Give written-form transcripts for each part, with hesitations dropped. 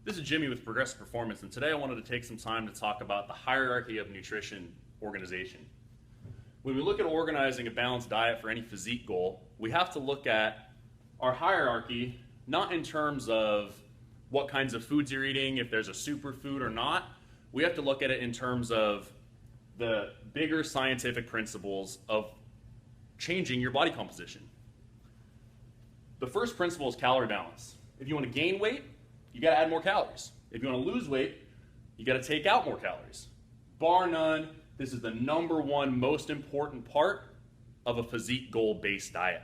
This is Jimmy with Progressive Performance, and today I wanted to take some time to talk about the hierarchy of nutrition organization. When we look at organizing a balanced diet for any physique goal, we have to look at our hierarchy not in terms of what kinds of foods you're eating, if there's a superfood or not. We have to look at it in terms of the bigger scientific principles of changing your body composition. The first principle is calorie balance. If you want to gain weight, you got to add more calories. If you want to lose weight, you got to take out more calories. Bar none, this is the number one most important part of a physique goal-based diet.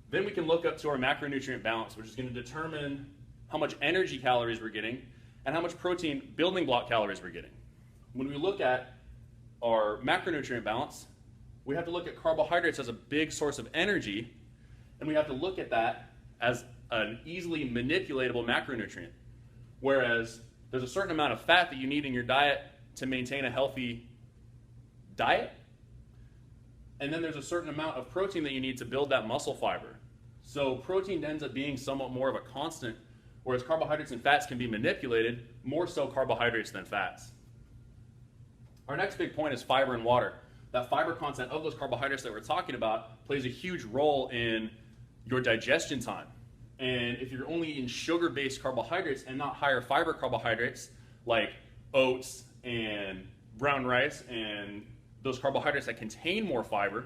Then we can look up to our macronutrient balance, which is going to determine how much energy calories we're getting and how much protein building block calories we're getting. When we look at our macronutrient balance, we have to look at carbohydrates as a big source of energy, and we have to look at that as an easily manipulatable macronutrient. Whereas there's a certain amount of fat that you need in your diet to maintain a healthy diet, and then there's a certain amount of protein that you need to build that muscle fiber. So protein ends up being somewhat more of a constant, whereas carbohydrates and fats can be manipulated, more so carbohydrates than fats. Our next big point is fiber and water. That fiber content of those carbohydrates that we're talking about plays a huge role in your digestion time. And if you're only eating sugar-based carbohydrates and not higher fiber carbohydrates like oats and brown rice and those carbohydrates that contain more fiber,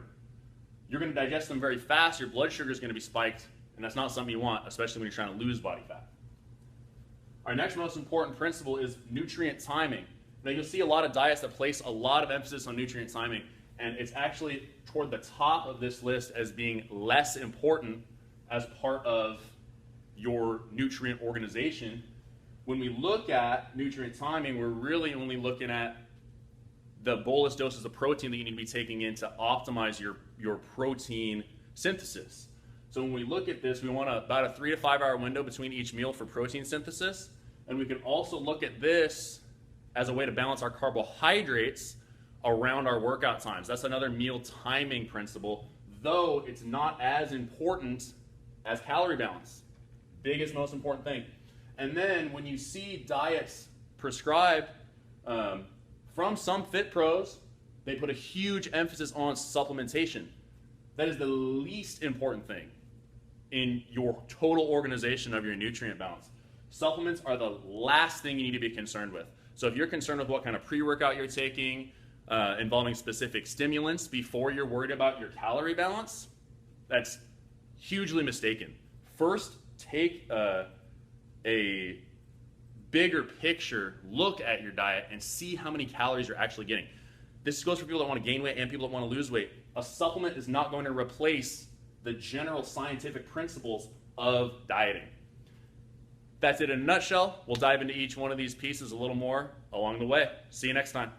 you're going to digest them very fast, your blood sugar is going to be spiked, and that's not something you want, especially when you're trying to lose body fat. Our next most important principle is nutrient timing. Now you'll see a lot of diets that place a lot of emphasis on nutrient timing, and it's actually toward the top of this list as being less important as part of your nutrient organization. When we look at nutrient timing, we're really only looking at the bolus doses of protein that you need to be taking in to optimize your protein synthesis. So when we look at this, we want about a 3 to 5 hour window between each meal for protein synthesis, and we can also look at this as a way to balance our carbohydrates around our workout times. That's another meal timing principle, though it's not as important as calorie balance. Biggest, most important thing. And then when you see diets prescribed from some fit pros, they put a huge emphasis on supplementation. That is the least important thing in your total organization of your nutrient balance. Supplements are the last thing you need to be concerned with. So if you're concerned with what kind of pre-workout you're taking, involving specific stimulants before you're worried about your calorie balance, that's hugely mistaken. First, take a bigger picture look at your diet and see how many calories you're actually getting. This goes for people that want to gain weight and people that want to lose weight. A supplement is not going to replace the general scientific principles of dieting. That's it in a nutshell. We'll dive into each one of these pieces a little more along the way. See you next time.